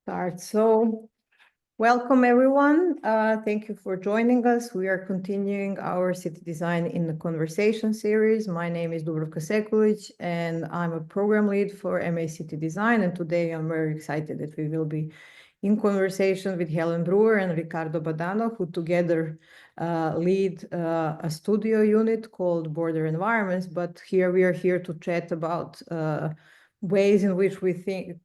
Start. So, welcome everyone. Thank you for joining us. We are continuing our city design in the conversation series. My name is Dubravka Sekulić, and I'm a program lead for MA City Design. And today I'm very excited that we will be in conversation with Helen Brewer and Riccardo Badano, who together lead a studio unit called Border Environments. But here we are here to chat about ways in which we think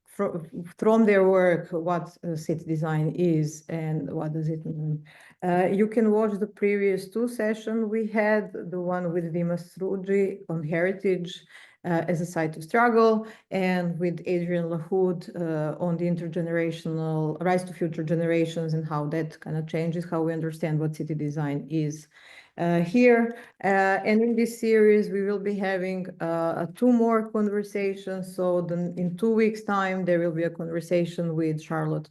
from their work what city design is and what does it mean. You can watch the previous two sessions we had, the one with Dima Strugi on heritage as a site of struggle, and with Adrian Lahoud on the intergenerational rise to future generations and how that kind of changes how we understand what city design is. Here. And in this series, we will be having two more conversations. So in 2 weeks' time, there will be a conversation with Charlotte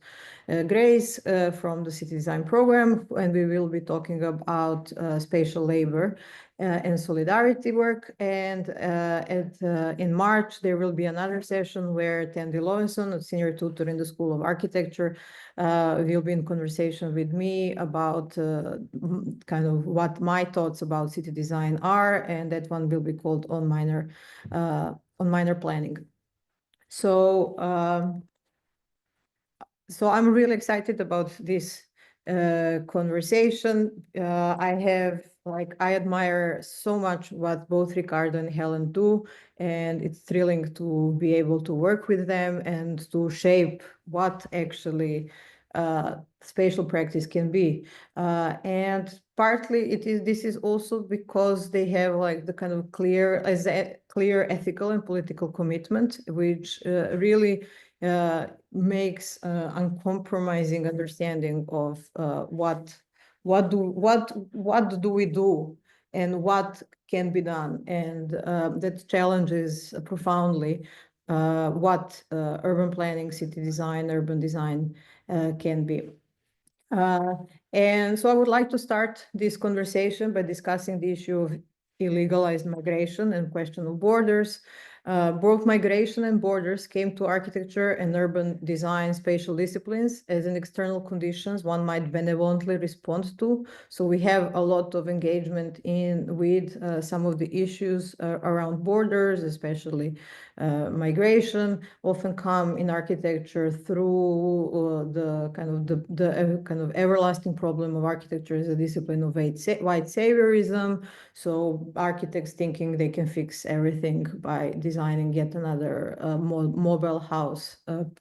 Grace from the City Design Program, and we will be talking about spatial labor and solidarity work. And in March, there will be another session where Tandy Lowenson, a senior tutor in the School of Architecture, will be in conversation with me about kind of what my thoughts about city design are, and that one will be called on minor planning. So I'm really excited about this conversation. I admire so much what both Riccardo and Helen do, and it's thrilling to be able to work with them and to shape what actually spatial practice can be. And partly this is also because they have like the kind of clear ethical and political commitment, which really makes uncompromising understanding of what do we do and what can be done, and that challenges profoundly what urban planning, city design, urban design can be. And so I would like to start this conversation by discussing the issue of illegalized migration and question of borders. Both migration and borders came to architecture and urban design spatial disciplines as an external conditions one might benevolently respond to. So we have a lot of engagement with some of the issues around borders, especially migration, often come in architecture through the kind of everlasting problem of architecture as a discipline of white saviorism. So architects thinking they can fix everything by designing yet another mobile house,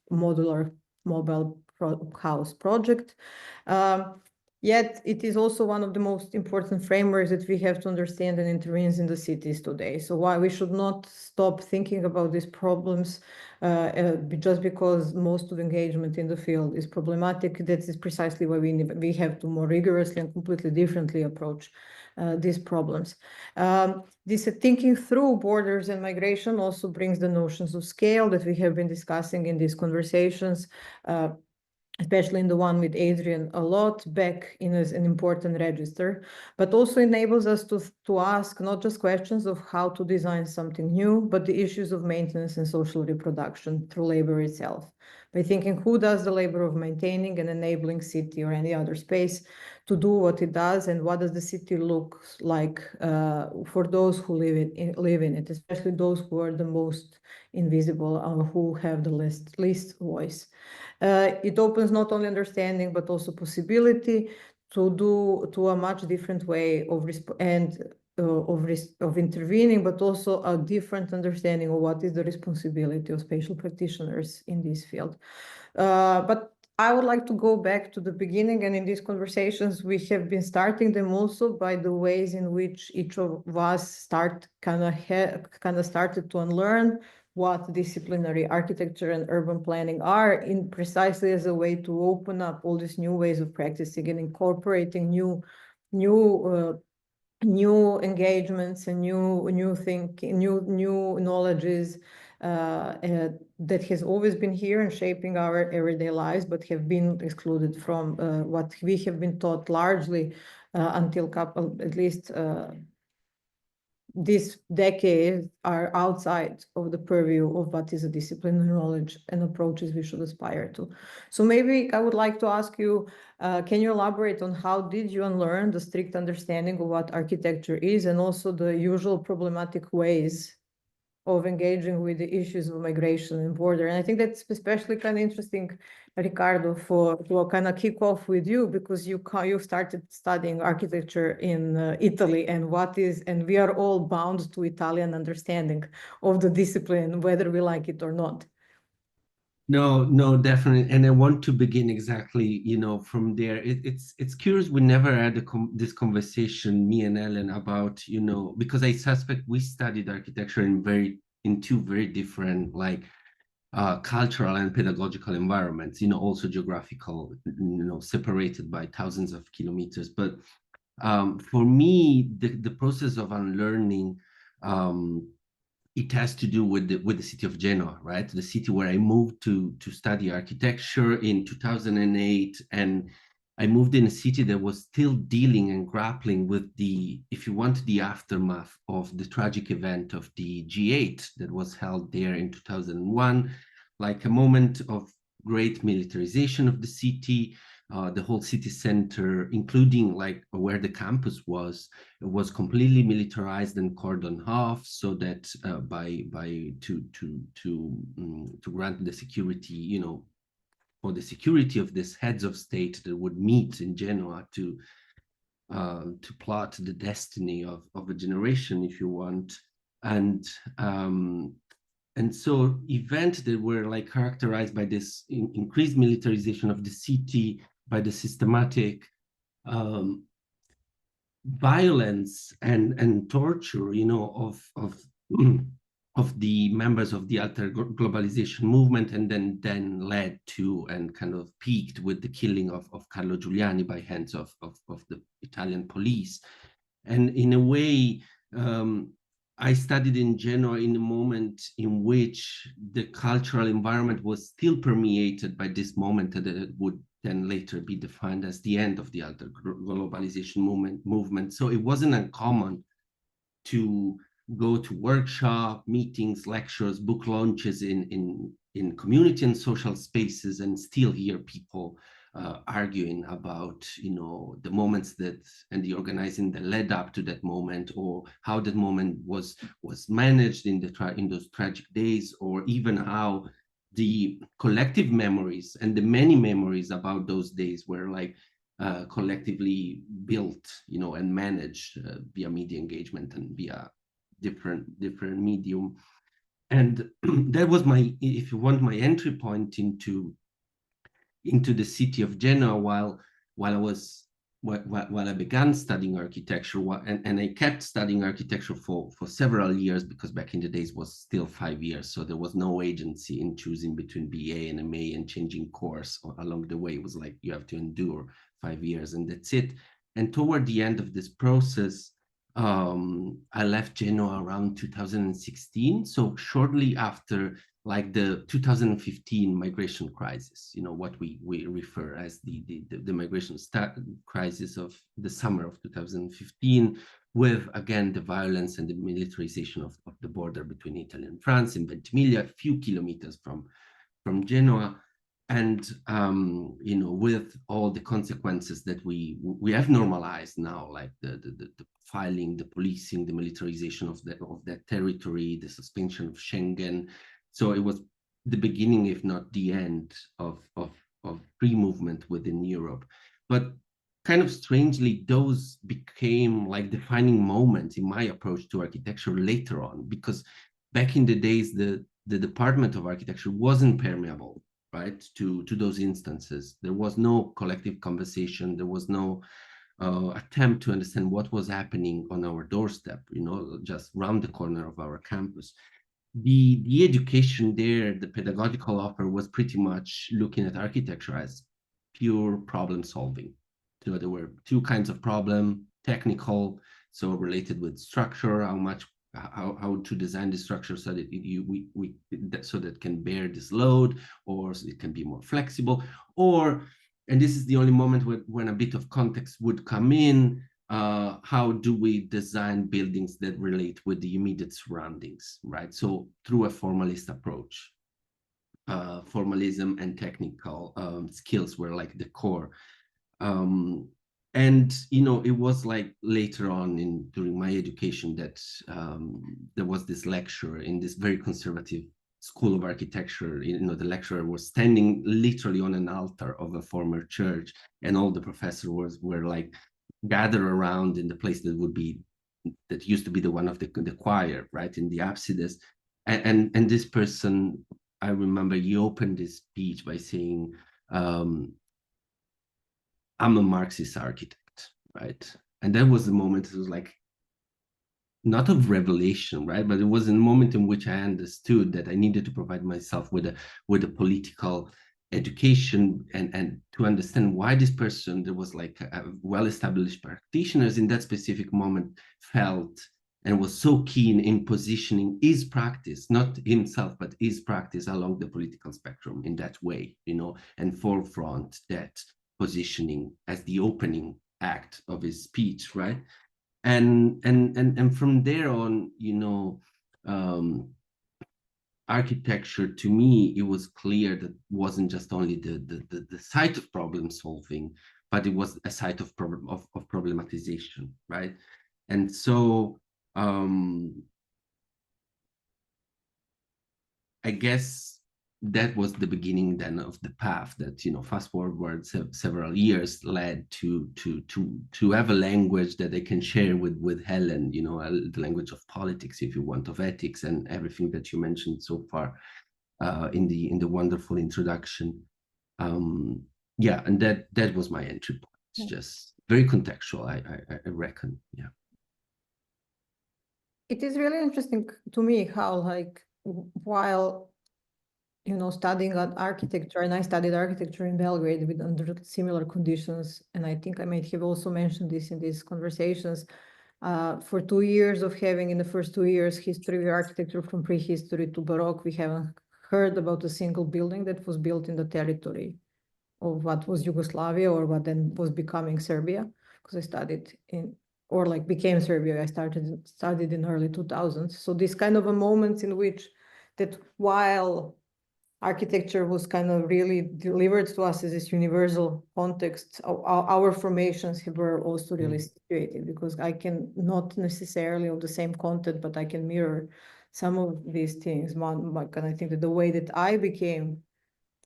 modular mobile house project. Yet it is also one of the most important frameworks that we have to understand and intervenes in the cities today. So why we should not stop thinking about these problems just because most of engagement in the field is problematic. That is precisely why we have to more rigorously and completely differently approach these problems. This thinking through borders and migration also brings the notions of scale that we have been discussing in these conversations, especially in the one with Adrian, a lot back in as an important register, but also enables us to ask not just questions of how to design something new, but the issues of maintenance and social reproduction through labor itself. By thinking who does the labor of maintaining and enabling city or any other space to do what it does, and what does the city look like for those who live in it, especially those who are the most invisible or who have the least voice. It opens not only understanding but also possibility to a much different way of intervening, but also a different understanding of what is the responsibility of spatial practitioners in this field. But I would like to go back to the beginning, and in these conversations we have been starting them also by the ways in which each of us kind of started to unlearn what disciplinary architecture and urban planning are, in precisely as a way to open up all these new ways of practicing and incorporating new engagements and new thinking, new knowledges that has always been here and shaping our everyday lives, but have been excluded from what we have been taught largely until at least these decades are outside of the purview of what is a discipline, knowledge, and approaches we should aspire to. So maybe I would like to ask you, can you elaborate on how did you unlearn the strict understanding of what architecture is, and also the usual problematic ways of engaging with the issues of migration and border? And I think that's especially kind of interesting, Riccardo, to kind of kick off with you, because you started studying architecture in Italy, and we are all bound to Italian understanding of the discipline, whether we like it or not. No, definitely. And I want to begin exactly, from there. It's curious. We never had this conversation, me and Ellen, about, because I suspect we studied architecture in two very different, like, cultural and pedagogical environments, also geographical, separated by thousands of kilometers. But for me, the process of unlearning, it has to do with the city of Genoa, right? The city where I moved to study architecture in 2008, and I moved in a city that was still dealing and grappling with if you want, the aftermath of the tragic event of the G8 that was held there in 2001, like a moment of great militarization of the city. The whole city center, including like where the campus was completely militarized and cordoned off, so that to grant the security, for the security of these heads of state that would meet in Genoa to plot the destiny of a generation, if you want. And so events that were like characterized by this increased militarization of the city, by the systematic violence and torture, of the members of the alter globalization movement, and then led to and kind of peaked with the killing of Carlo Giuliani by hands of the Italian police. And in a way, I studied in Genoa in a moment in which the cultural environment was still permeated by this moment that it would then later be defined as the end of the alter globalization movement. So it wasn't uncommon to go to workshop, meetings, lectures, book launches in community and social spaces, and still hear people arguing about, the moments and the organizing that led up to that moment, or how that moment was managed in those tragic days, or even how the collective memories and the many memories about those days were like collectively built, and managed via media engagement and via different medium. And that was if you want, my entry point into the city of Genoa while I began studying architecture, and I kept studying architecture for several years, because back in the days was still 5 years, so there was no agency in choosing between BA and MA and changing course along the way. It was like you have to endure 5 years and that's it. And toward the end of this process, I left Genoa around 2016, so shortly after like the 2015 migration crisis, what we refer as the migration crisis of the summer of 2015, with again the violence and the militarization of the border between Italy and France in Ventimiglia, a few kilometers from Genoa. And with all the consequences that we have normalized now, like the filing, the policing, the militarization of that territory, the suspension of Schengen. So it was the beginning, if not the end, of free movement within Europe. But kind of strangely, those became like defining moments in my approach to architecture later on, because back in the days, the Department of Architecture wasn't permeable, right, to those instances. There was no collective conversation. There was no attempt to understand what was happening on our doorstep, just around the corner of our campus. The education there, the pedagogical offer, was pretty much looking at architecture as pure problem solving. So there were two kinds of problem: technical, so related with structure, how to design the structure so that so that can bear this load, or so it can be more flexible, or, and this is the only moment when a bit of context would come in, how do we design buildings that relate with the immediate surroundings, right? So through a formalist approach, formalism and technical skills were like the core. And it was like later on during my education that there was this lecturer in this very conservative school of architecture. The lecturer was standing literally on an altar of a former church, and all the professors were like gathered around in the place that used to be the one of the choir, right, in the apsides. And this person, I remember, he opened his speech by saying, I'm a Marxist architect, right? And that was the moment. It was like not of revelation, right? But it was a moment in which I understood that I needed to provide myself with a political education and to understand why this person, there was like a well-established practitioners in that specific moment, felt and was so keen in positioning his practice, not himself, but his practice along the political spectrum in that way, and forefront that positioning as the opening act of his speech, right? And from there on, architecture, to me, it was clear that wasn't just only the site of problem solving, but it was a site of problematization, right? And so I guess that was the beginning then of the path that, fast forward several years, led to have a language that I can share with Helen, the language of politics, if you want, of ethics, and everything that you mentioned so far in the wonderful introduction. Yeah, and that was my entry point. It's just very contextual, I reckon. Yeah. It is really interesting to me how, like, while studying architecture, and I studied architecture in Belgrade under similar conditions, and I think I might have also mentioned this in these conversations. For 2 years of having, in the first 2 years, history of architecture from prehistory to Baroque, we haven't heard about a single building that was built in the territory of what was Yugoslavia or what then was becoming Serbia, because I studied became Serbia. I studied in early 2000s. So this kind of a moment in which that while architecture was kind of really delivered to us as this universal context, our formations were also really situated, because I can not necessarily of the same content, but I can mirror some of these things. And I think that the way that I became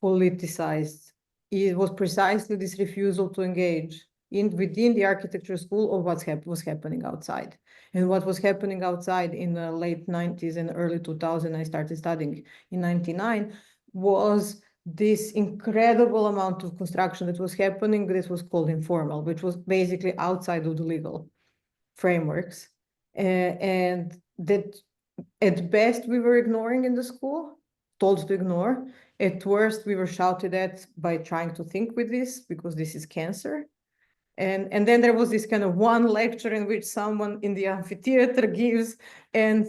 politicized, it was precisely this refusal to engage within the architecture school of what was happening outside. And what was happening outside in the late 90s and early 2000s, I started studying in 99, was this incredible amount of construction that was happening. This was called informal, which was basically outside of the legal frameworks. And that at best we were ignoring in the school, told to ignore. At worst, we were shouted at by trying to think with this, because this is cancer. And then there was this kind of one lecture in which someone in the amphitheater gives and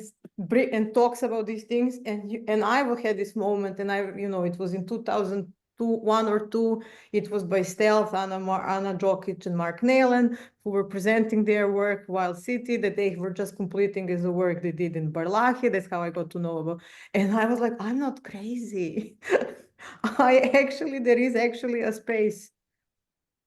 talks about these things. And I had this moment, and it was in 2001 or 2. It was by stealth, Anna Jokic and Mark Nalen, who were presenting their work, Wild City, that they were just completing as the work they did in Barlahi. That's how I got to know about. And I was like, I'm not crazy. There is actually a space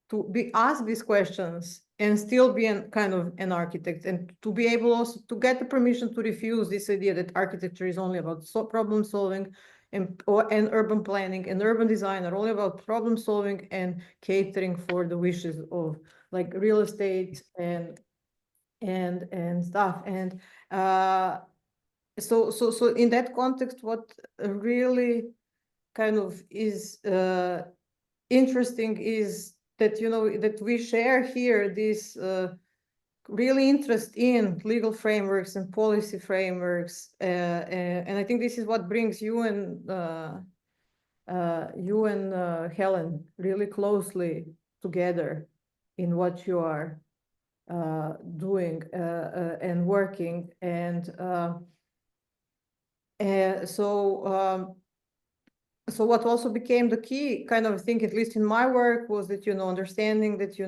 to be asked these questions and still be kind of an architect, and to be able also to get the permission to refuse this idea that architecture is only about problem solving and urban planning and urban design are only about problem solving and catering for the wishes of like real estate and stuff. And so in that context, what really kind of is interesting is that that we share here this really interest in legal frameworks and policy frameworks, and I think this is what brings you and Helen really closely together in what you are doing and working. And so what also became the key kind of thing, at least in my work, was that, understanding that,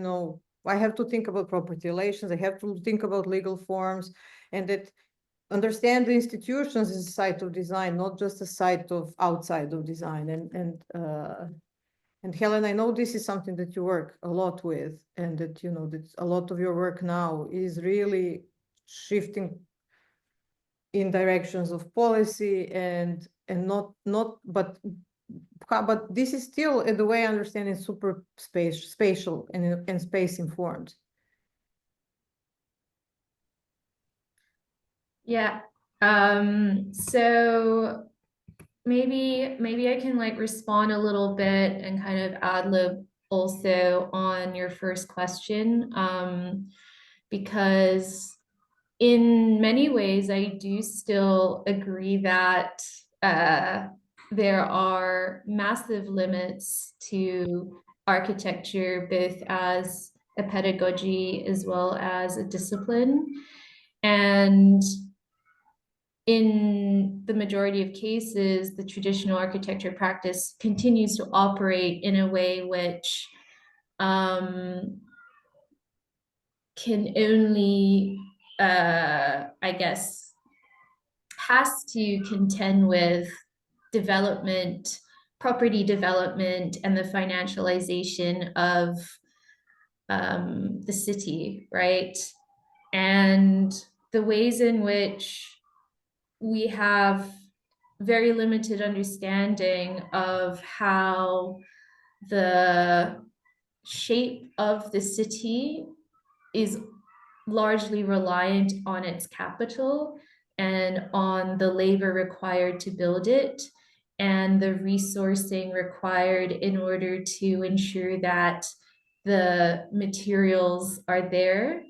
I have to think about property relations, I have to think about legal forms, and that understand the institutions as a site of design, not just a site of outside of design. And Helen, I know this is something that you work a lot with, and that, you know, that a lot of your work now is really shifting in directions of policy and not but this is still, in the way I understand it, super spatial and space informed. Yeah. So maybe I can like respond a little bit and kind of ad lib also on your first question, because in many ways I do still agree that there are massive limits to architecture, both as a pedagogy as well as a discipline. And in the majority of cases, the traditional architecture practice continues to operate in a way which can only, I guess, has to contend with development, property development, and the financialization of the city, right? And the ways in which we have very limited understanding of how the shape of the city is largely reliant on its capital and on the labor required to build it and the resourcing required in order to ensure that the materials are there,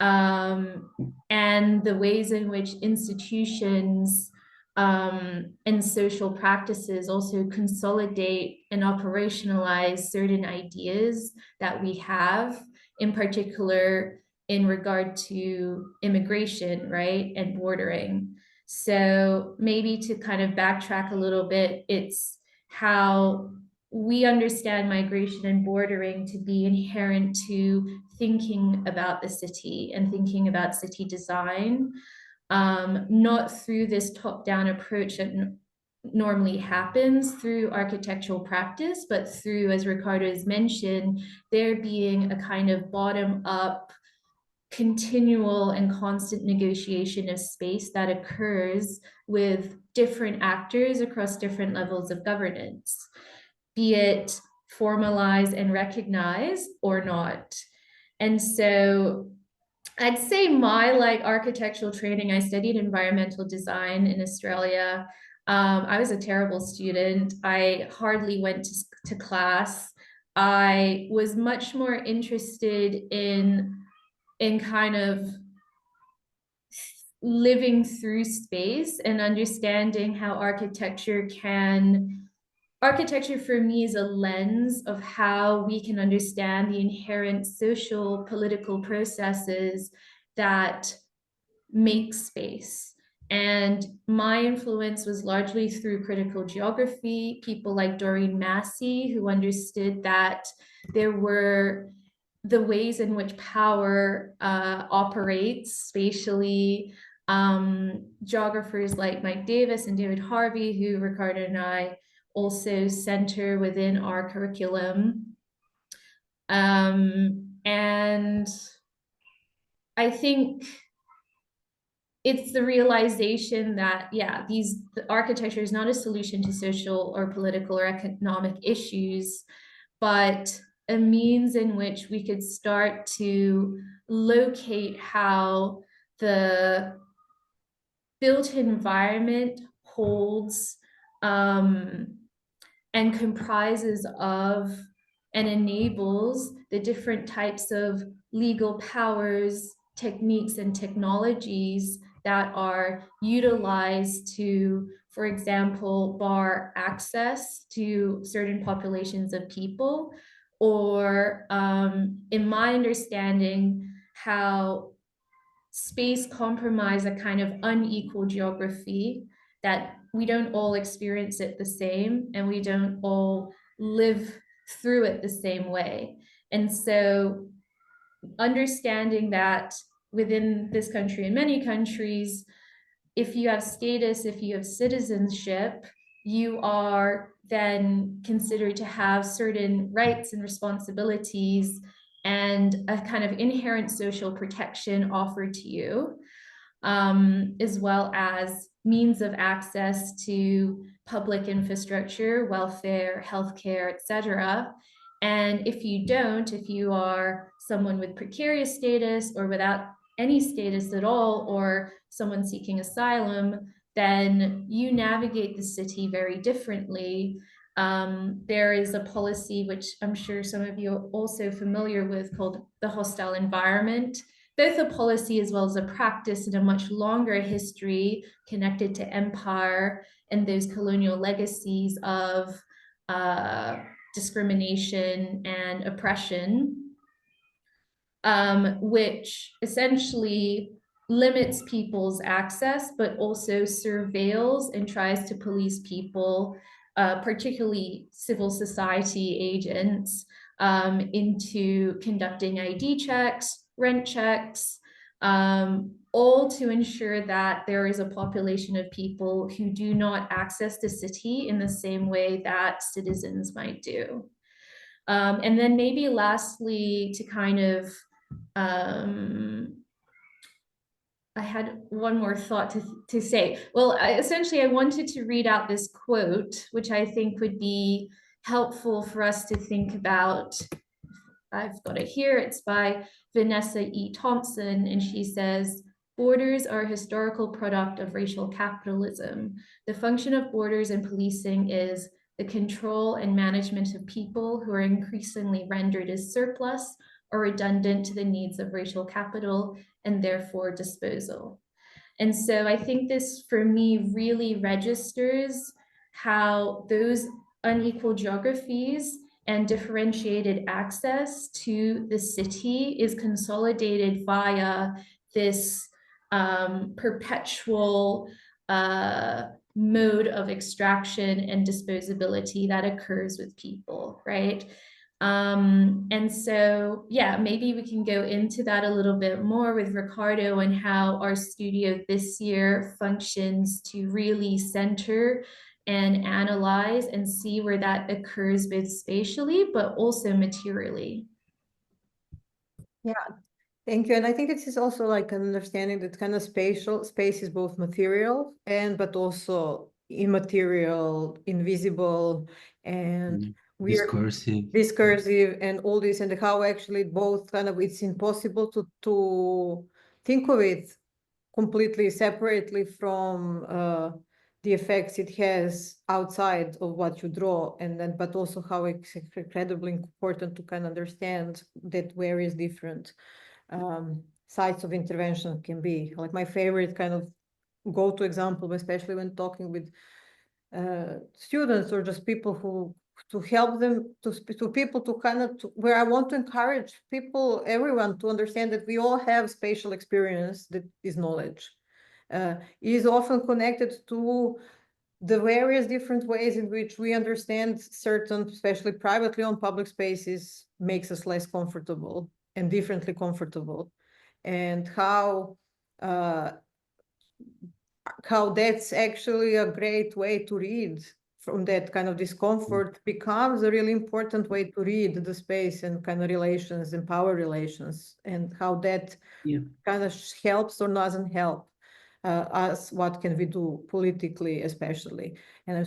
and the ways in which institutions and social practices also consolidate and operationalize certain ideas that we have, in particular in regard to immigration, right, and bordering. So maybe to kind of backtrack a little bit, it's how we understand migration and bordering to be inherent to thinking about the city and thinking about city design, not through this top-down approach that normally happens through architectural practice, but through, as Riccardo has mentioned, there being a kind of bottom-up, continual and constant negotiation of space that occurs with different actors across different levels of governance, be it formalized and recognized or not. And so I'd say my like architectural training, I studied environmental design in Australia. I was a terrible student. I hardly went to class. I was much more interested in kind of living through space and understanding how architecture for me is a lens of how we can understand the inherent social political processes that make space. And my influence was largely through critical geography, people like Doreen Massey, who understood that there were the ways in which power operates spatially. Geographers like Mike Davis and David Harvey, who Riccardo and I also center within our curriculum. And I think it's the realization that, yeah, the architecture is not a solution to social or political or economic issues, but a means in which we could start to locate how the built environment holds and comprises of and enables the different types of legal powers, techniques, and technologies that are utilized to, for example, bar access to certain populations of people, or in my understanding, how space compromise a kind of unequal geography, that we don't all experience it the same and we don't all live through it the same way. And so understanding that within this country and many countries, if you have status, if you have citizenship, you are then considered to have certain rights and responsibilities and a kind of inherent social protection offered to you, as well as means of access to public infrastructure, welfare, healthcare, etc. And if you don't, if you are someone with precarious status or without any status at all, or someone seeking asylum, then you navigate the city very differently. There is a policy, which I'm sure some of you are also familiar with, called the hostile environment, both a policy as well as a practice and a much longer history connected to empire and those colonial legacies of discrimination and oppression, which essentially limits people's access, but also surveils and tries to police people, particularly civil society agents, into conducting ID checks, rent checks, all to ensure that there is a population of people who do not access the city in the same way that citizens might do. And then maybe lastly, to kind of, I had one more thought to say. Well, essentially, I wanted to read out this quote, which I think would be helpful for us to think about. I've got it here. It's by Vanessa E. Thompson, and she says, "Borders are a historical product of racial capitalism. The function of borders and policing is the control and management of people who are increasingly rendered as surplus or redundant to the needs of racial capital and therefore disposal." And so I think this, for me, really registers how those unequal geographies and differentiated access to the city is consolidated via this perpetual mode of extraction and disposability that occurs with people, right? And so, yeah, maybe we can go into that a little bit more with Riccardo and how our studio this year functions to really center and analyze and see where that occurs both spatially, but also materially. Yeah, thank you. And I think this is also like an understanding that kind of spatial space is both material but also immaterial, invisible, and discursive and all this, and how actually both kind of, it's impossible to think of it completely separately from the effects it has outside of what you draw, and then but also how it's incredibly important to kind of understand that various different sites of intervention can be. Like my favorite kind of go-to example, especially when talking with students or just people who, to help them, to people to kind of, where I want to encourage people, everyone, to understand that we all have spatial experience that is knowledge. Is often connected to the various different ways in which we understand certain, especially privately owned public spaces, makes us less comfortable and differently comfortable, and how that's actually a great way to read from that kind of discomfort becomes a really important way to read the space and kind of relations and power relations, and how that kind of helps or doesn't help us. What can we do politically, especially? And I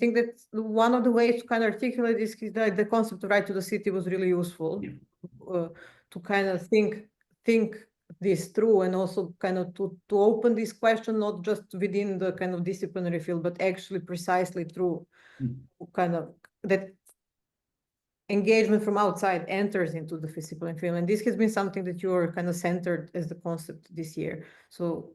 think that one of the ways to kind of articulate this is that the concept of right to the city was really useful to kind of think this through, and also kind of to open this question not just within the kind of disciplinary field, but actually precisely through kind of that engagement from outside enters into the disciplinary field. And this has been something that you're kind of centered as the concept this year. So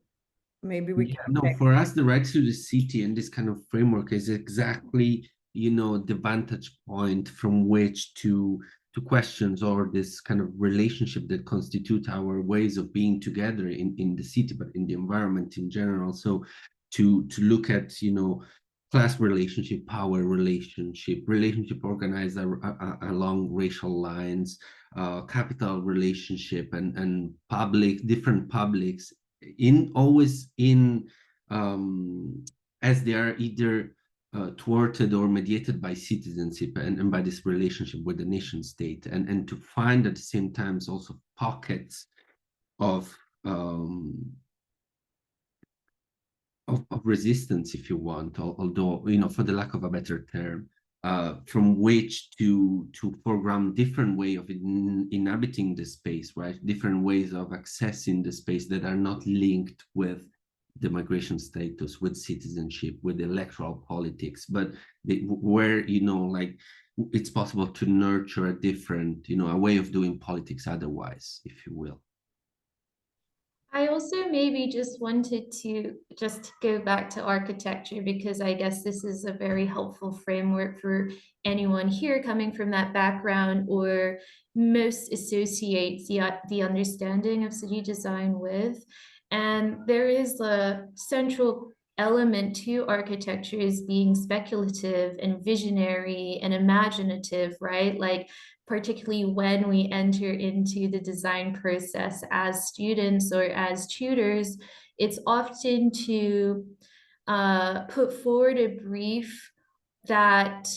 maybe we can. No, for us, the right to the city and this kind of framework is exactly, the vantage point from which to questions or this kind of relationship that constitute our ways of being together in the city, but in the environment in general. So to look at, class relationship, power relationship organized along racial lines, capital relationship, and different publics, always in as they are either thwarted or mediated by citizenship and by this relationship with the nation state, and to find at the same time also pockets of resistance, if you want, although, you know, for the lack of a better term, from which to program different way of inhabiting the space, right? Different ways of accessing the space that are not linked with the migration status, with citizenship, with electoral politics, but where, you know, like it's possible to nurture a different, you know, a way of doing politics otherwise, if you will. I also maybe just wanted to just go back to architecture, because I guess this is a very helpful framework for anyone here coming from that background or most associates the understanding of city design with. And there is a central element to architecture is being speculative and visionary and imaginative, right? Like, particularly when we enter into the design process as students or as tutors, it's often to put forward a brief that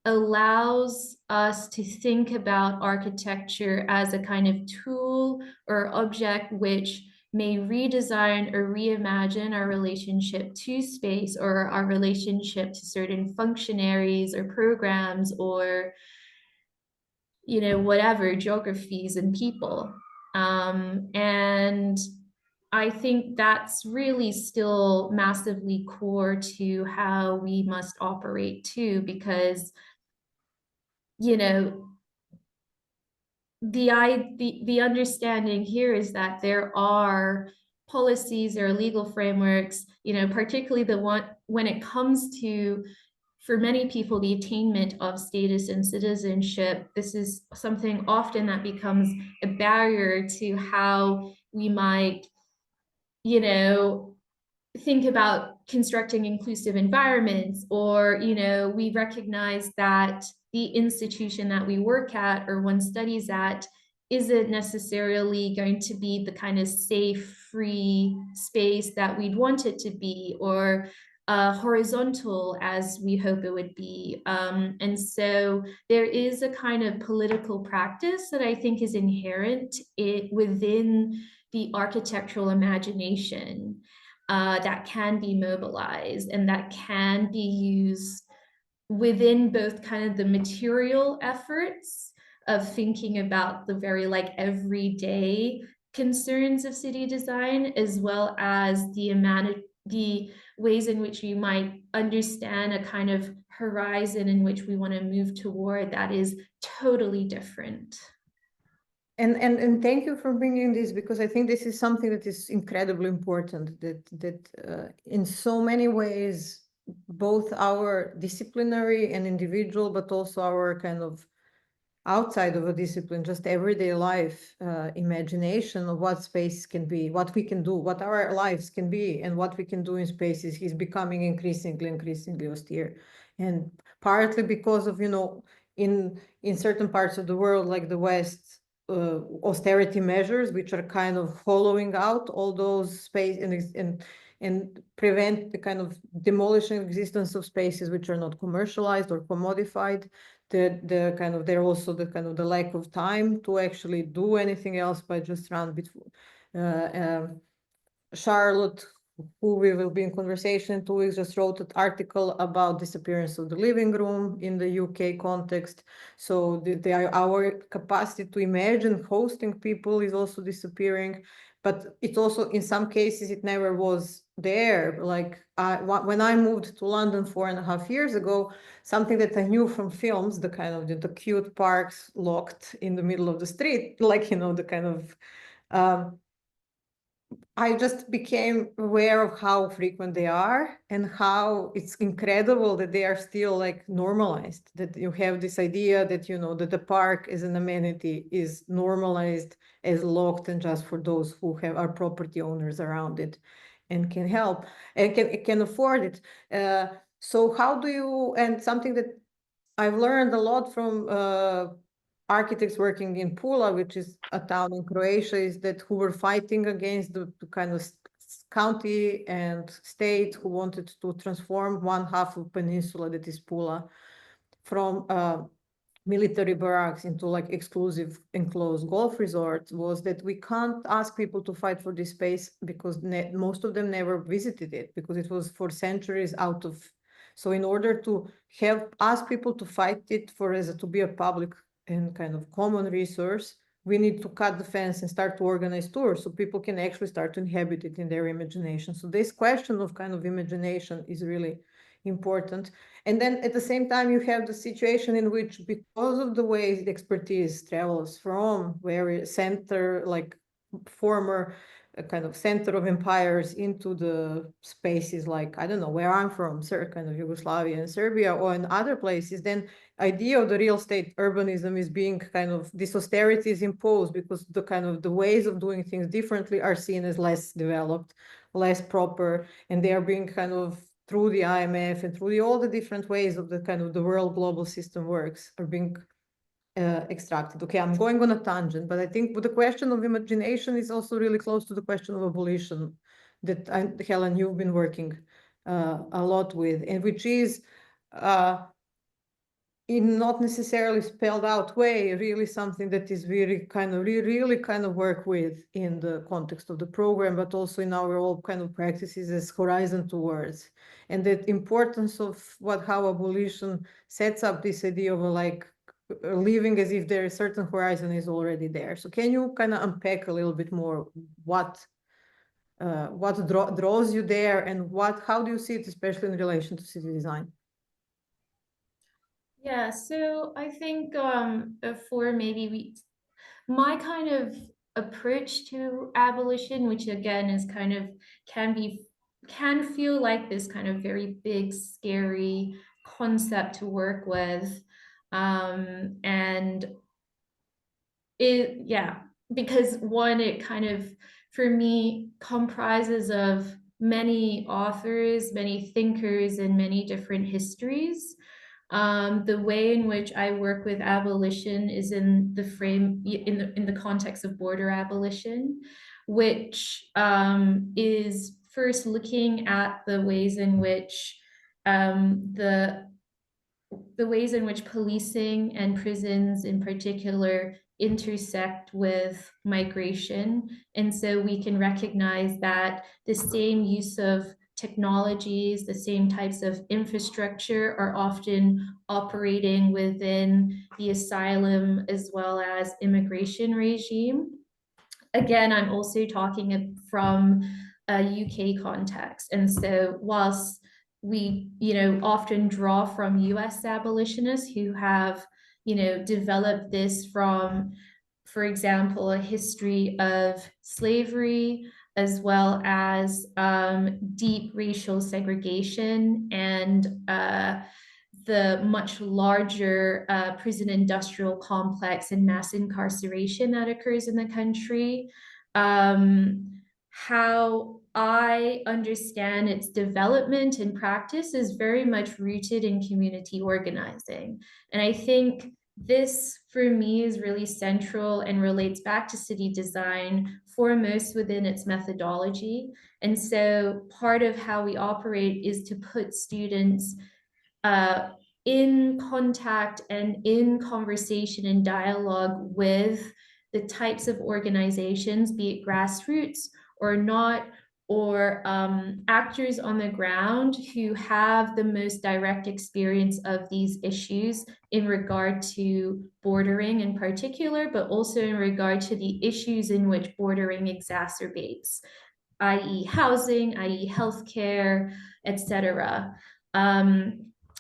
allows us to think about architecture as a kind of tool or object which may redesign or reimagine our relationship to space or our relationship to certain functionaries or programs or, you know, whatever, geographies and people. And I think that's really still massively core to how we must operate too, because, you know, the understanding here is that there are policies or legal frameworks, you know, particularly the one when it comes to, for many people, the attainment of status and citizenship. This is something often that becomes a barrier to how we might, you know, think about constructing inclusive environments, or, you know, we recognize that the institution that we work at or one studies at isn't necessarily going to be the kind of safe, free space that we'd want it to be, or horizontal as we hope it would be. And so there is a kind of political practice that I think is inherent within the architectural imagination that can be mobilized and that can be used within both kind of the material efforts of thinking about the very like everyday concerns of city design, as well as the ways in which you might understand a kind of horizon in which we want to move toward that is totally different. And thank you for bringing this, because I think this is something that is incredibly important, that in so many ways, both our disciplinary and individual, but also our kind of outside of a discipline, just everyday life imagination of what space can be, what we can do, what our lives can be, and what we can do in spaces is becoming increasingly austere. And partly because of, you know, in certain parts of the world, like the West, austerity measures, which are kind of hollowing out all those space and prevent the kind of demolishing existence of spaces which are not commercialized or commodified. The kind of, they're also the kind of the lack of time to actually do anything else by just run between. Charlotte, who we will be in conversation in 2 weeks, just wrote an article about disappearance of the living room in the UK context. So our capacity to imagine hosting people is also disappearing, but it's also, in some cases, it never was there. Like when I moved to London 4.5 years ago, something that I knew from films, the kind of the cute parks locked in the middle of the street, like, you know, the kind of, I just became aware of how frequent they are and how it's incredible that they are still like normalized, that you have this idea that, you know, that the park as an amenity is normalized as locked and just for those who are property owners around it and can help and can afford it. So how do you, and something that I've learned a lot from architects working in Pula, which is a town in Croatia, is that who were fighting against the kind of county and state who wanted to transform one half of peninsula, that is Pula, from military barracks into like exclusive enclosed golf resort, was that we can't ask people to fight for this space because most of them never visited it, because it was for centuries out of. So in order to ask people to fight it to be a public and kind of common resource, we need to cut the fence and start to organize tours so people can actually start to inhabit it in their imagination. So this question of kind of imagination is really important. And then at the same time, you have the situation in which, because of the way the expertise travels from very center, like former kind of center of empires into the spaces like, I don't know, where I'm from, kind of Yugoslavia and Serbia, or in other places, then idea of the real estate urbanism is being kind of, this austerity is imposed because the kind of the ways of doing things differently are seen as less developed, less proper, and they are being kind of, through the IMF and through all the different ways of the kind of the world global system works, are being extracted. Okay, I'm going on a tangent, but I think the question of imagination is also really close to the question of abolition that Helen, you've been working a lot with, and which is in not necessarily spelled out way, really something that is really kind of really kind of work with in the context of the program, but also in our all kind of practices as horizon towards, and the importance of how abolition sets up this idea of like living as if there is certain horizon is already there. So can you kind of unpack a little bit more what draws you there, and how do you see it, especially in relation to city design? Yeah, so I think for my kind of approach to abolition, which again is kind of can feel like this kind of very big, scary concept to work with. And because one, it kind of, for me, comprises of many authors, many thinkers, and many different histories. The way in which I work with abolition is in the context of border abolition, which is first looking at the ways in which the ways in which policing and prisons in particular intersect with migration. And so we can recognize that the same use of technologies, the same types of infrastructure are often operating within the asylum as well as immigration regime. Again, I'm also talking from a UK context. And so whilst we, often draw from US abolitionists who have, developed this from, for example, a history of slavery, as well as deep racial segregation and the much larger prison industrial complex and mass incarceration that occurs in the country. How I understand its development and practice is very much rooted in community organizing. And I think this, for me, is really central and relates back to city design, foremost within its methodology. And so part of how we operate is to put students in contact and in conversation and dialogue with the types of organizations, be it grassroots or not, or actors on the ground who have the most direct experience of these issues in regard to bordering in particular, but also in regard to the issues in which bordering exacerbates, i.e. housing, i.e. healthcare, etc.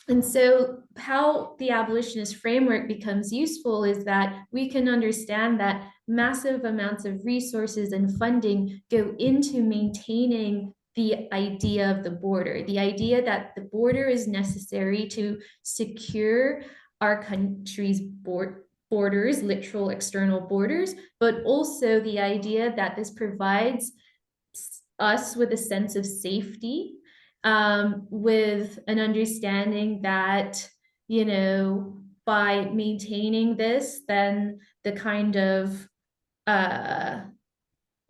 And so how the abolitionist framework becomes useful is that we can understand that massive amounts of resources and funding go into maintaining the idea of the border, the idea that the border is necessary to secure our country's borders, literal external borders, but also the idea that this provides us with a sense of safety with an understanding that, you know, by maintaining this, then the kind of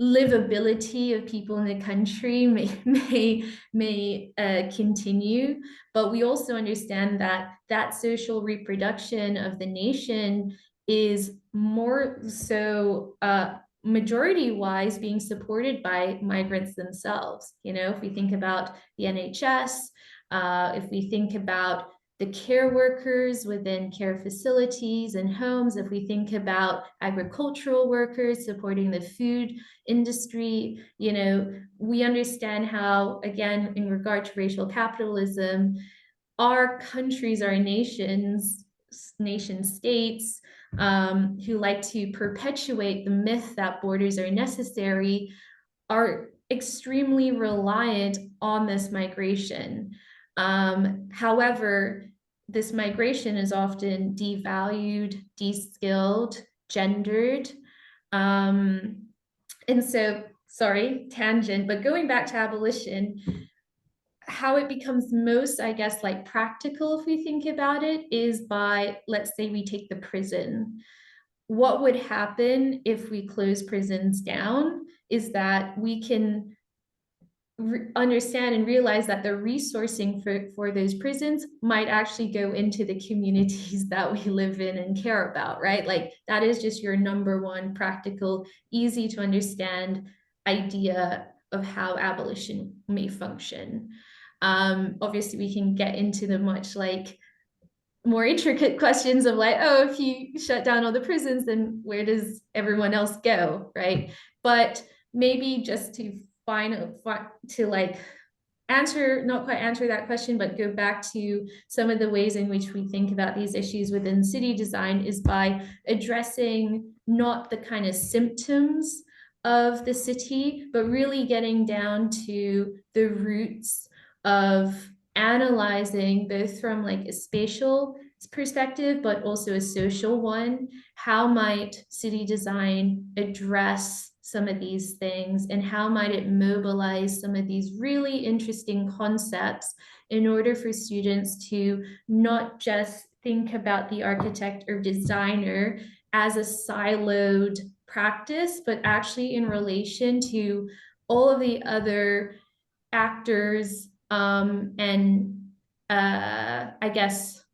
livability of people in the country may continue, but we also understand that that social reproduction of the nation is more so majority-wise being supported by migrants themselves. You know, if we think about the NHS, if we think about the care workers within care facilities and homes, if we think about agricultural workers supporting the food industry, you know, we understand how, again, in regard to racial capitalism, our countries, our nations, nation states, who like to perpetuate the myth that borders are necessary, are extremely reliant on this migration. However, this migration is often devalued, de-skilled, gendered. And so, sorry, tangent, but going back to abolition, how it becomes most, I guess, like practical, if we think about it, is by, let's say we take the prison. What would happen if we close prisons down is that we can understand and realize that the resourcing for those prisons might actually go into the communities that we live in and care about, right? Like that is just your number one practical, easy to understand idea of how abolition may function. Obviously we can get into the much like more intricate questions of like, oh, if you shut down all the prisons, then where does everyone else go, right? But maybe just to like answer, not quite answer that question, but go back to some of the ways in which we think about these issues within city design is by addressing not the kind of symptoms of the city, but really getting down to the roots of analyzing both from like a spatial perspective, but also a social one. How might city design address some of these things, and how might it mobilize some of these really interesting concepts in order for students to not just think about the architect or designer as a siloed practice, but actually in relation to all of the other actors and I guess,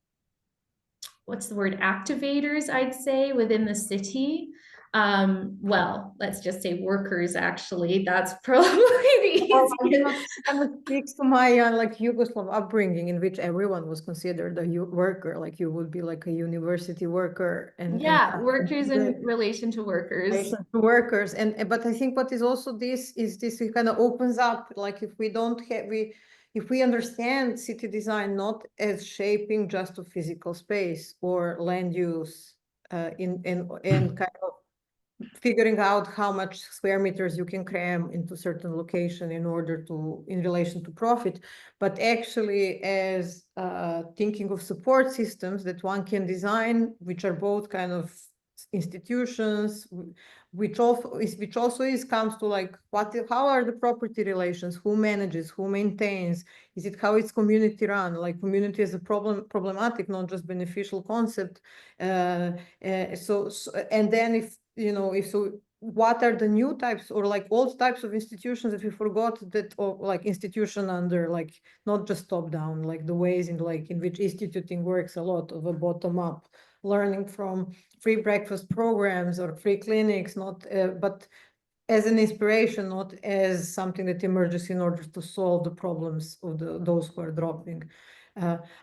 what's the word, activators, I'd say, within the city. Well, let's just say workers, actually, that's probably the easiest. It speaks to my like Yugoslav upbringing, in which everyone was considered a worker, like you would be like a university worker, and workers in relation to workers. And but I think what is also this it kind of opens up, like if we don't have if we understand city design not as shaping just a physical space or land use in kind of figuring out how much square meters you can cram into certain location in order to, in relation to profit, but actually as thinking of support systems that one can design, which are both kind of institutions, which also comes to like how are the property relations, who manages, who maintains, is it how it's community run, like community is a problematic, not just beneficial concept. And then if you know, what are the new types or like old types of institutions that we forgot that, or like institution under like not just top down, like the ways in which instituting works a lot of a bottom up, learning from free breakfast programs or free clinics, not but as an inspiration, not as something that emerges in order to solve the problems of those who are dropping.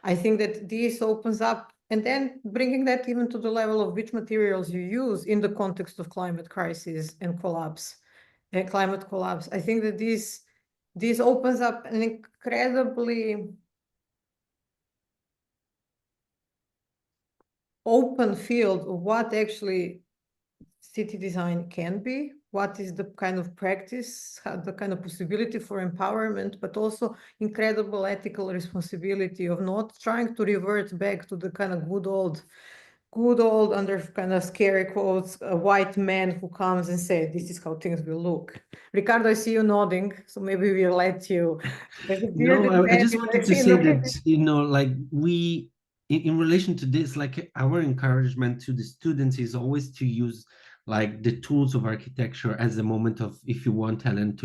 I think that this opens up, and then bringing that even to the level of which materials you use in the context of climate crisis and climate collapse. I think that this opens up an incredibly open field of what actually city design can be, what is the kind of practice, the kind of possibility for empowerment, but also incredible ethical responsibility of not trying to revert back to the kind of good old good old, under kind of scary quotes, a white man who comes and says, this is how things will look. Riccardo, I see you nodding, so maybe we'll let you. No, I just wanted to say that, you know, like we, in relation to this, like our encouragement to the students is always to use like the tools of architecture as a moment of, if you want, Helen,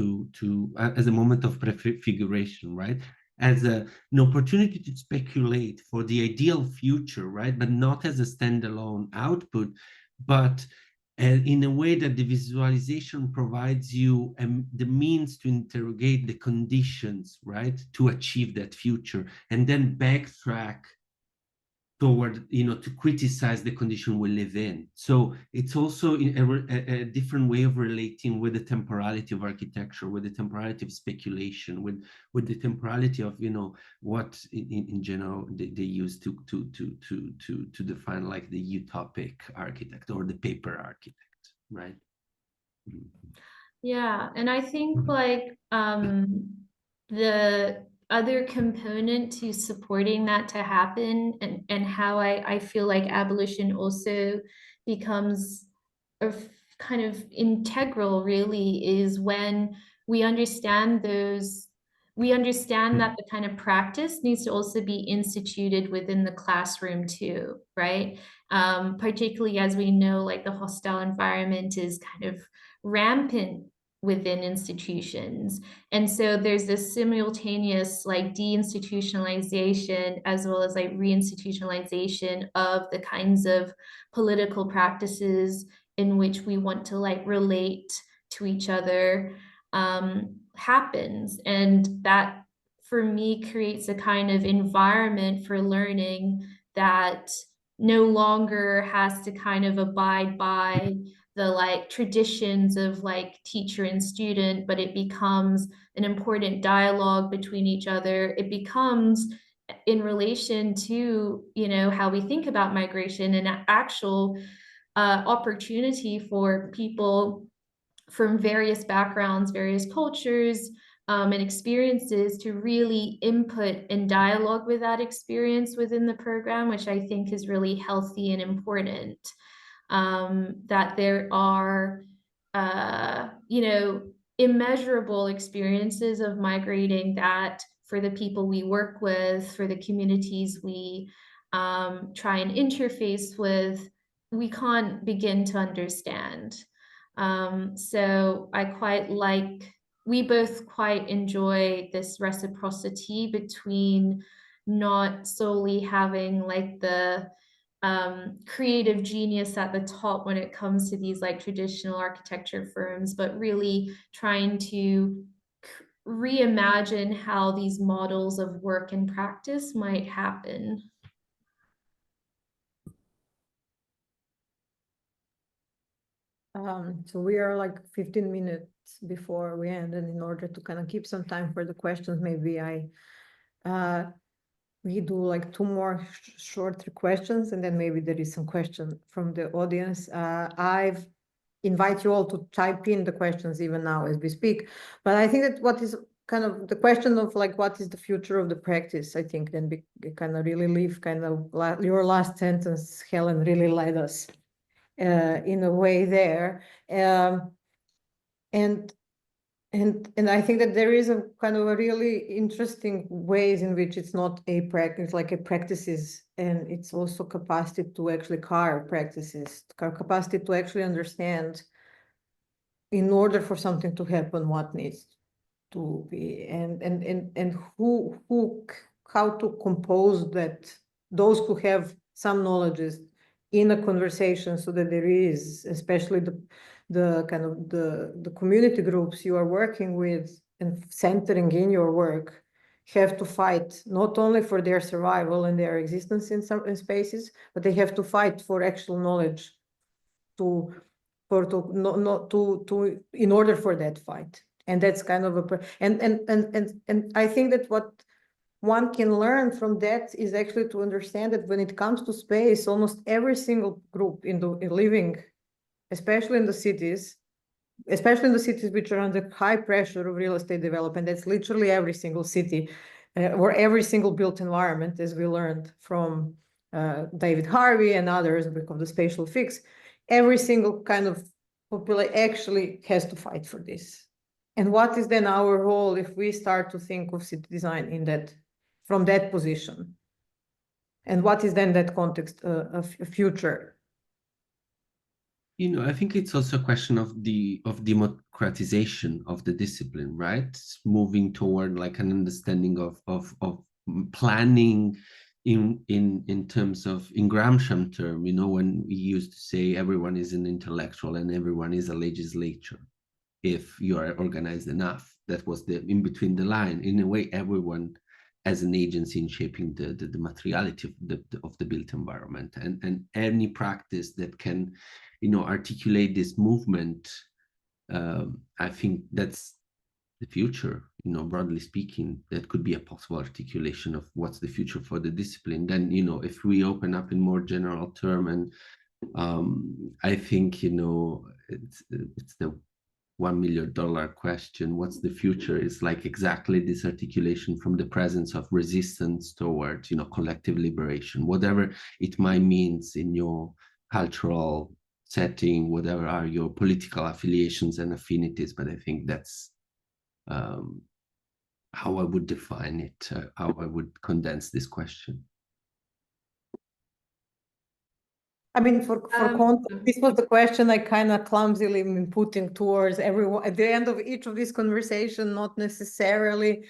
as a moment of prefiguration, right? As an opportunity to speculate for the ideal future, right? But not as a standalone output, but in a way that the visualization provides you the means to interrogate the conditions, right, to achieve that future, and then backtrack toward, you know, to criticize the condition we live in. So it's also a different way of relating with the temporality of architecture, with the temporality of speculation, with the temporality of, you know, what in general they use to define like the utopic architect or the paper architect, right? Yeah, and I think like the other component to supporting that to happen, and how I feel like abolition also becomes kind of integral, really, is when we understand that the kind of practice needs to also be instituted within the classroom too, right? Particularly as we know, like the hostile environment is kind of rampant within institutions. And so there's this simultaneous like deinstitutionalization as well as like reinstitutionalization of the kinds of political practices in which we want to like relate to each other happens. And that for me creates a kind of environment for learning that no longer has to kind of abide by the like traditions of like teacher and student, but it becomes an important dialogue between each other. It becomes in relation to, you know, how we think about migration, and an actual opportunity for people from various backgrounds, various cultures, and experiences to really input and dialogue with that experience within the program, which I think is really healthy and important. That there are, you know, immeasurable experiences of migrating that for the people we work with, for the communities we try and interface with, we can't begin to understand. So we both quite enjoy this reciprocity between not solely having like the creative genius at the top when it comes to these like traditional architecture firms, but really trying to reimagine how these models of work and practice might happen. So we are like 15 minutes before we end, and in order to kind of keep some time for the questions, maybe we do like two more shorter questions, and then maybe there is some question from the audience. I've invite you all to type in the questions even now as we speak, but I think that what is kind of the question of like what is the future of the practice, I think then we kind of really leave kind of your last sentence, Helen, really led us in a way there. And I think that there is a kind of a really interesting ways in which it's not a practice, like a practices, and it's also capacity to actually carve practices, capacity to actually understand in order for something to happen, what needs to be, and how to compose that, those who have some knowledges in a conversation, so that there is, especially the kind of the community groups you are working with and centering in your work, have to fight not only for their survival and their existence in some spaces, but they have to fight for actual knowledge in order for that fight. And that's kind of and I think that what one can learn from that is actually to understand that when it comes to space, almost every single group in living, especially in the cities which are under high pressure of real estate development, that's literally every single city or every single built environment, as we learned from David Harvey and others of the spatial fix, every single kind of population actually has to fight for this. And what is then our role if we start to think of city design in that, from that position? And what is then that context of future? I think it's also a question of democratization of the discipline, right? It's moving toward like an understanding of planning in terms of, in Gramscian term, when we used to say everyone is an intellectual and everyone is a legislature, if you are organized enough. That was the in between the line. In a way, everyone as an agency in shaping the materiality of the built environment, and any practice that can articulate this movement, I think that's the future. Broadly speaking, that could be a possible articulation of what's the future for the discipline. Then if we open up in more general term, and I think it's the $1 million question, what's the future, is like exactly this articulation from the presence of resistance towards collective liberation, whatever it might means in your cultural setting, whatever are your political affiliations and affinities. But I think that's how I would define it, how I would condense this question. I mean, for context, this was the question I kind of clumsily been putting towards everyone at the end of each of these conversations, not necessarily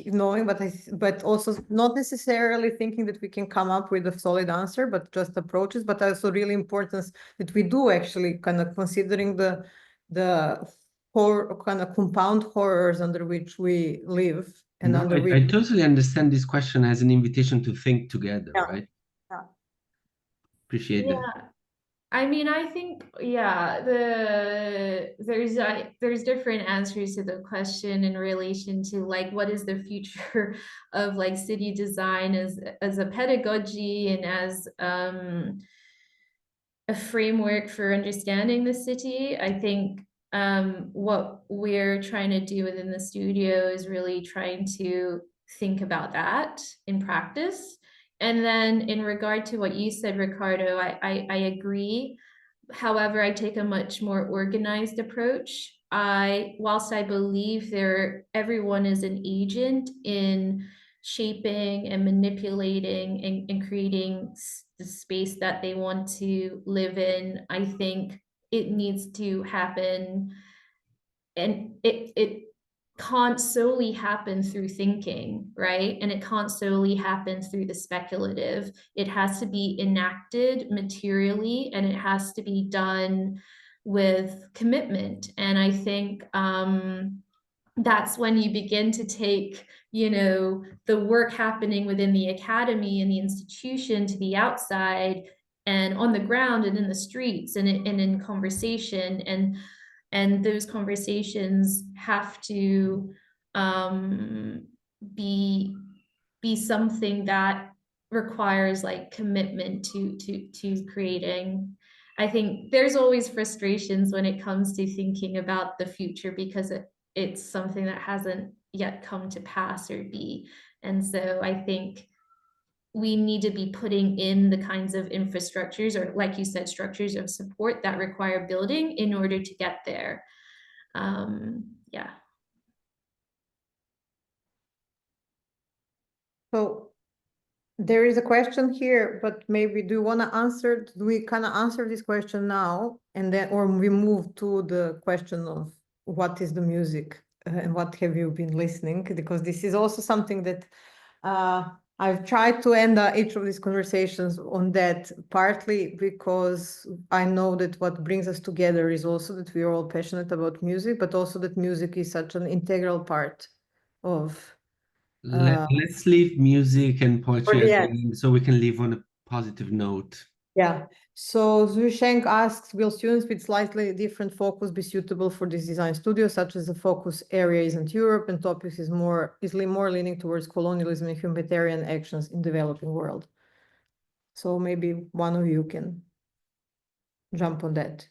knowing, but also not necessarily thinking that we can come up with a solid answer, but just approaches. But also really important that we do actually kind of considering the horror, kind of compound horrors under which we live, and No, under which I totally understand this question as an invitation to think together, Yeah. right? Yeah. Appreciate that. I mean, I think, there's different answers to the question in relation to like what is the future of like city design as a pedagogy and as a framework for understanding the city. I think what we're trying to do within the studio is really trying to think about that in practice. And then in regard to what you said, Riccardo, I agree. However, I take a much more organized approach. Whilst I believe everyone is an agent in shaping and manipulating and creating the space that they want to live in, I think it needs to happen, and it can't solely happen through thinking, right? And it can't solely happen through the speculative. It has to be enacted materially, and it has to be done with commitment. And I think that's when you begin to take, the work happening within the academy and the institution to the outside and on the ground and in the streets and in conversation, and those conversations have to be something that requires like commitment to creating. I think there's always frustrations when it comes to thinking about the future because it's something that hasn't yet come to pass or be. And so I think we need to be putting in the kinds of infrastructures, or like you said, structures of support that require building in order to get there. Yeah. So there is a question here, but maybe do you want to answer? Do we kind of answer this question now, and then, or we move to the question of what is the music and what have you been listening? Because this is also something that I've tried to end each of these conversations on that, partly because I know that what brings us together is also that we are all passionate about music, but also that music is such an integral part of Let's leave music and poetry yeah. so we can leave on a positive note. Yeah. So Zhusheng asks, will students with slightly different focus be suitable for this design studio, such as the focus area isn't Europe and topics is more leaning towards colonialism and humanitarian actions in developing world? So maybe one of you can jump on that.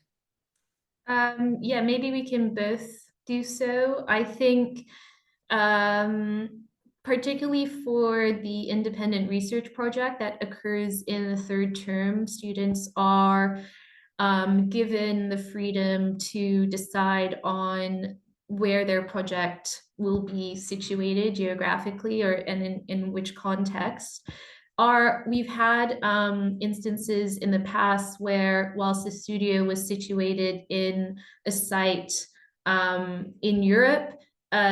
Yeah, maybe we can both do so. I think particularly for the independent research project that occurs in the third term, students are given the freedom to decide on where their project will be situated geographically and in which context. We've had instances in the past where, whilst the studio was situated in a site in Europe,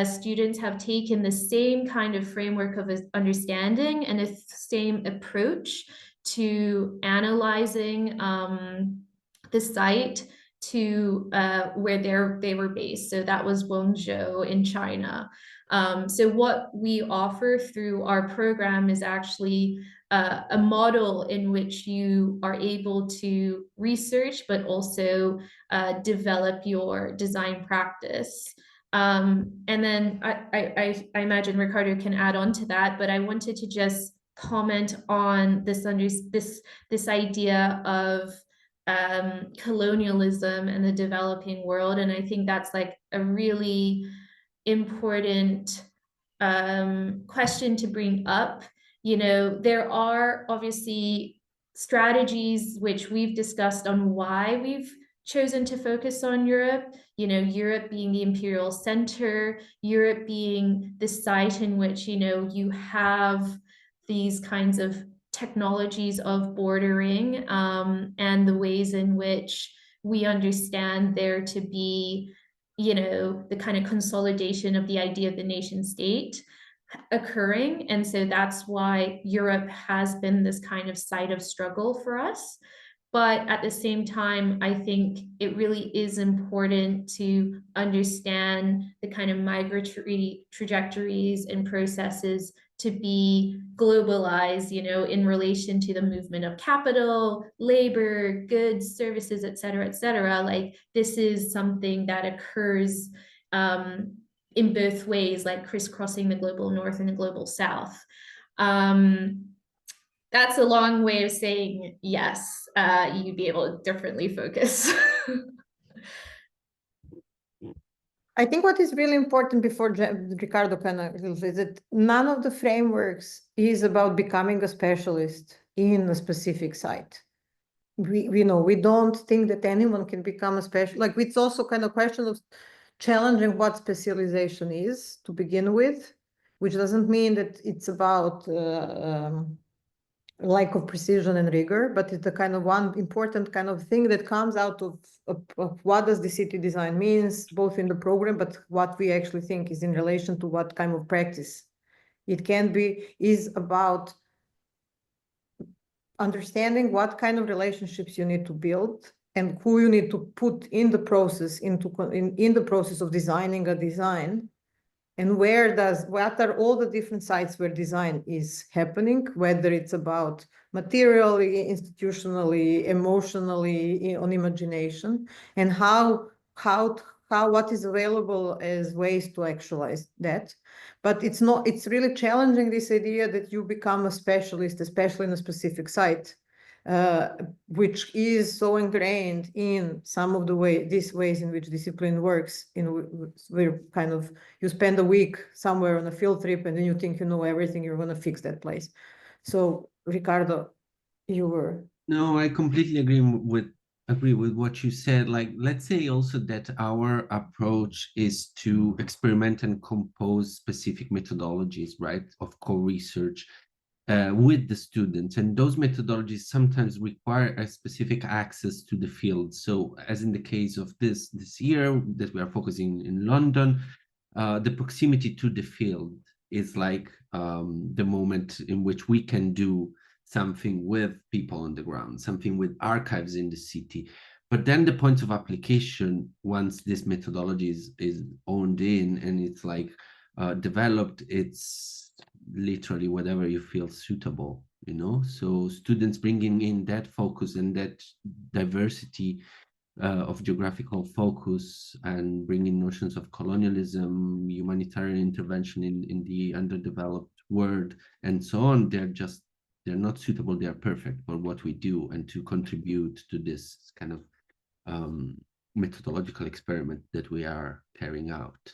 students have taken the same kind of framework of understanding and the same approach to analyzing the site to where they were based. So that was Guangzhou in China. So what we offer through our program is actually a model in which you are able to research, but also develop your design practice. And then I imagine Riccardo can add on to that, but I wanted to just comment on this idea of colonialism and the developing world. And I think that's like a really important question to bring up. You know, there are obviously strategies which we've discussed on why we've chosen to focus on Europe, you know, Europe being the imperial center, Europe being the site in which, you know, you have these kinds of technologies of bordering and the ways in which we understand there to be, you know, the kind of consolidation of the idea of the nation state occurring. And so that's why Europe has been this kind of site of struggle for us. But at the same time, I think it really is important to understand the kind of migratory trajectories and processes to be globalized, you know, in relation to the movement of capital, labor, goods, services, et cetera, like this is something that occurs in both ways, like crisscrossing the global north and the global south. That's a long way of saying yes, you'd be able to differently focus. I think what is really important before Riccardo kind of is that none of the frameworks is about becoming a specialist in a specific site. We know, we don't think that anyone can become a specialist. Like, it's also kind of question of challenging what specialization is to begin with, which doesn't mean that it's about lack of precision and rigor, but it's the kind of one important kind of thing that comes out of what does the city design means, both in the program, but what we actually think is in relation to what kind of practice it can be, is about understanding what kind of relationships you need to build and who you need to put in the process in the process of designing a design. And what are all the different sites where design is happening, whether it's about materially, institutionally, emotionally, on imagination, and what is available as ways to actualize that. But it's really challenging this idea that you become a specialist, especially in a specific site, which is so ingrained in some of these ways in which discipline works, where kind of you spend a week somewhere on a field trip and then you think you know everything, you're going to fix that place. So Riccardo, you were. No, I completely agree with what you said. Like, let's say also that our approach is to experiment and compose specific methodologies, right, of co-research with the students. And those methodologies sometimes require a specific access to the field. So as in the case of this year that we are focusing in London, the proximity to the field is like the moment in which we can do something with people on the ground, something with archives in the city. But then the points of application, once this methodology is owned in and it's like developed, it's literally whatever you feel suitable, you know? So students bringing in that focus and that diversity of geographical focus and bringing notions of colonialism, humanitarian intervention in the underdeveloped world, and so on, they're not suitable, they're perfect for what we do and to contribute to this kind of methodological experiment that we are carrying out.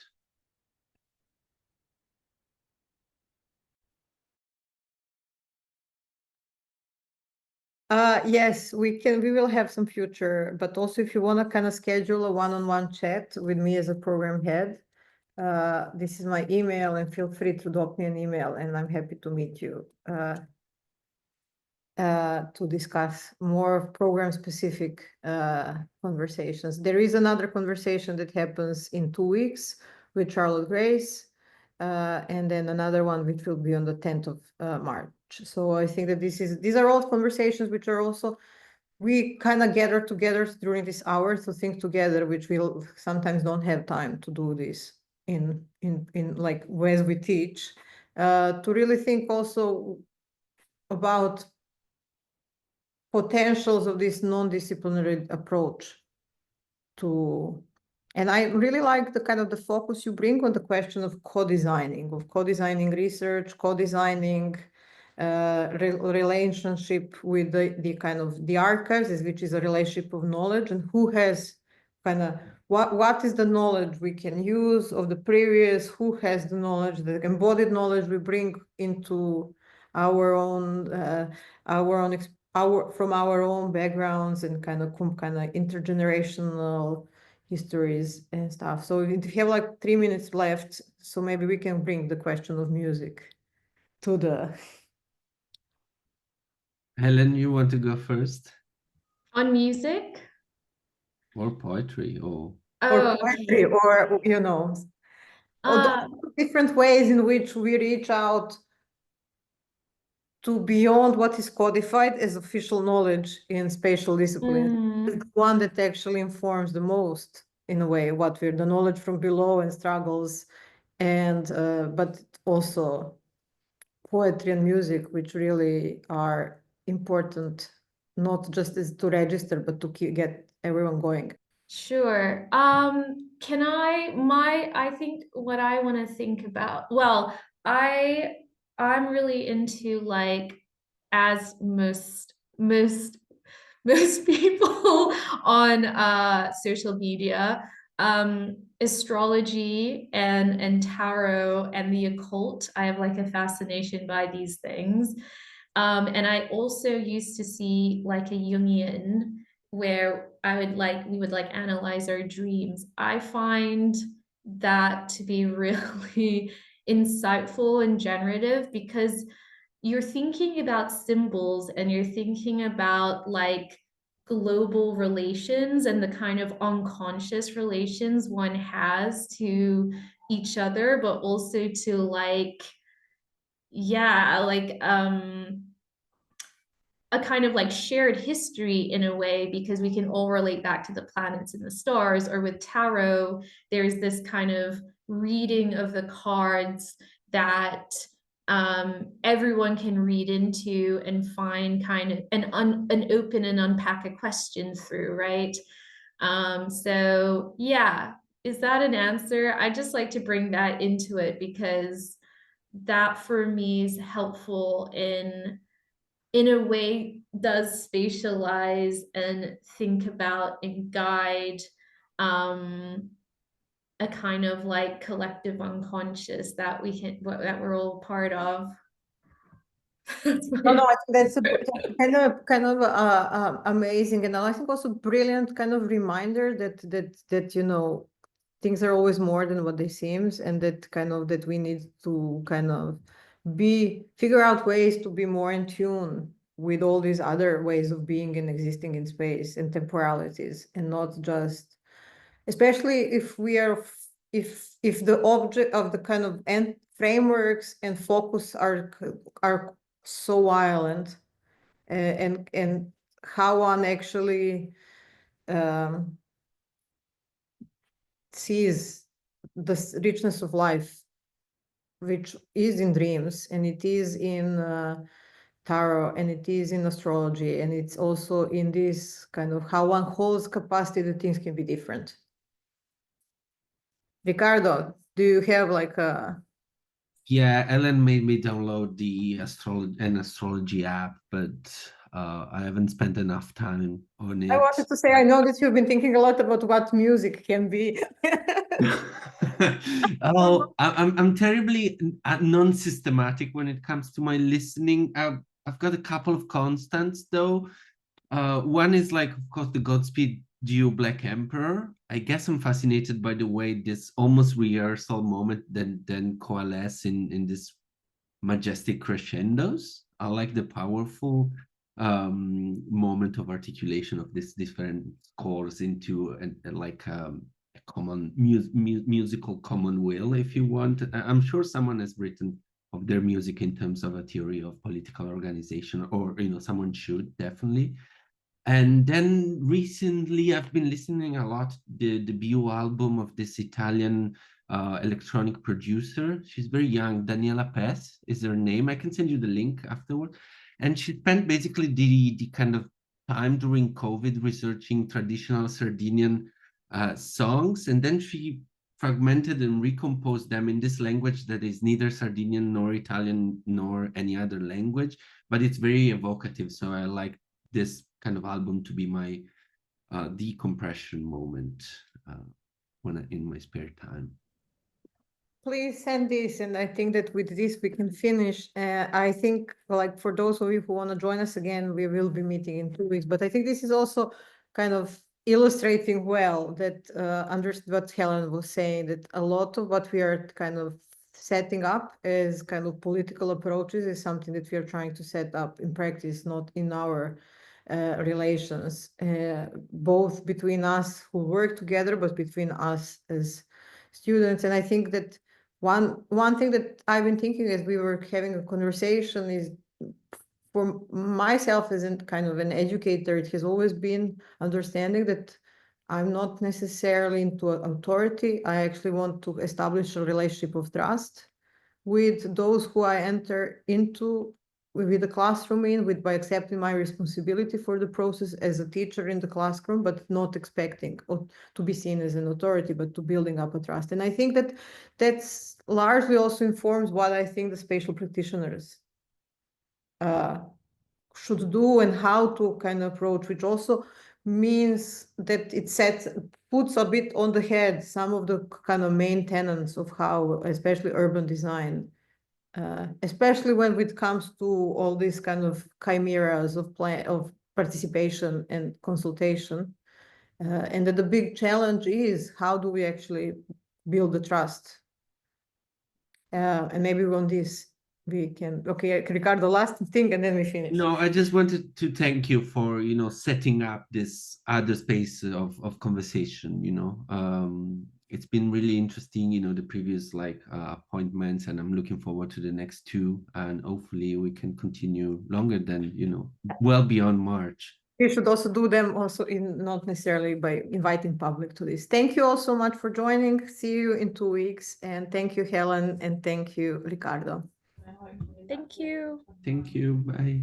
Yes, we will have some future, but also if you want to kind of schedule a one-on-one chat with me as a program head, this is my email, and feel free to drop me an email, and I'm happy to meet you to discuss more program-specific conversations. There is another conversation that happens in 2 weeks with Charlotte Grace, and then another one which will be on the 10th of March. So I think that these are all conversations which are also, we kind of gather together during this hour to think together, which we'll sometimes don't have time to do this in like ways we teach, to really think also about potentials of this non-disciplinary approach to, and I really like the kind of the focus you bring on the question of co-designing research, co-designing relationship with the kind of the archives, which is a relationship of knowledge, and who has kind of what is the knowledge we can use of the previous, who has the knowledge, the embodied knowledge we bring into our own from our own backgrounds and kind of intergenerational histories and stuff. So if you have like 3 minutes left, so maybe we can bring the question of music to the. Helen, you want to go first? On music? Or poetry, or Oh, poetry, okay. or or Uh, different ways in which we reach out to beyond what is codified as official knowledge in spatial disciplines. mm, The one that actually informs the most, in a way, what we're the knowledge from below and struggles, and but also poetry and music, which really are important, not just as to register, but to get everyone going. sure. I think what I want to think about, well, I'm really into, like, as most people on social media, astrology and tarot and the occult. I have like a fascination by these things. And I also used to see like a Jungian where we would like analyze our dreams. I find that to be really insightful and generative, because you're thinking about symbols and you're thinking about like global relations and the kind of unconscious relations one has to each other, but also to like, yeah, like a kind of like shared history in a way, because we can all relate back to the planets and the stars. Or with tarot, there's this kind of reading of the cards that everyone can read into and find kind of an open and unpack a question through, right? So yeah, is that an answer? I just like to bring that into it, because that for me is helpful in a way, does spatialize and think about and guide a kind of like collective unconscious that that we're all part of. No, I think that's a kind of amazing, and I think also brilliant kind of reminder that things are always more than what they seems, and that we need to kind of figure out ways to be more in tune with all these other ways of being and existing in space and temporalities, and not just, especially if we are if the object of the kind of end frameworks and focus are so violent, and how one actually sees the richness of life, which is in dreams, and it is in tarot, and it is in astrology, and it's also in this kind of how one holds capacity that things can be different. Riccardo, do you have like a... Yeah, Ellen made me download the astrology app, but I haven't spent enough time on it. I wanted to say, I know that you've been thinking a lot about what music can be. Oh, I'm terribly non-systematic when it comes to my listening. I've got a couple of constants though. One is like, of course, the Godspeed You Black Emperor. I guess I'm fascinated by the way this almost rehearsal moment then coalesce in this majestic crescendos. I like the powerful moment of articulation of this different scores into a common musical common will, if you want. I'm sure someone has written of their music in terms of a theory of political organization, or someone should definitely. And then recently I've been listening a lot the debut album of this Italian electronic producer. She's very young. Daniela Pes is her name. I can send you the link afterward. And she spent basically the kind of time during COVID researching traditional Sardinian songs. And then she fragmented and recomposed them in this language that is neither Sardinian nor Italian nor any other language, but it's very evocative. So I like this kind of album to be my decompression moment in my spare time. Please send this, and I think that with this we can finish. I think, like, for those of you who want to join us again, we will be meeting in 2 weeks. But I think this is also kind of illustrating well that what Helen was saying, that a lot of what we are kind of setting up as kind of political approaches is something that we are trying to set up in practice, not in our relations, both between us who work together, but between us as students. And I think that one thing that I've been thinking as we were having a conversation is, for myself as a kind of an educator, it has always been understanding that I'm not necessarily into authority. I actually want to establish a relationship of trust with those who I enter into with the classroom by accepting my responsibility for the process as a teacher in the classroom, but not expecting to be seen as an authority, but to building up a trust. And I think that that's largely also informs what I think the spatial practitioners should do and how to kind of approach, which also means that it puts a bit on the head some of the kind of main tenets of how, especially urban design, especially when it comes to all these kind of chimeras of participation and consultation, and that the big challenge is how do we actually build the trust, and maybe on this we can. Okay, Riccardo, last thing, and then we finish. No, I just wanted to thank you for setting up this other space of conversation. It's been really interesting, the previous appointments, and I'm looking forward to the next 2, and hopefully we can continue longer than well beyond March. We should also do them also not necessarily by inviting public to this. Thank you all so much for joining. See you in 2 weeks, and thank you, Helen, and thank you, Riccardo. Thank you. Thank you. Bye.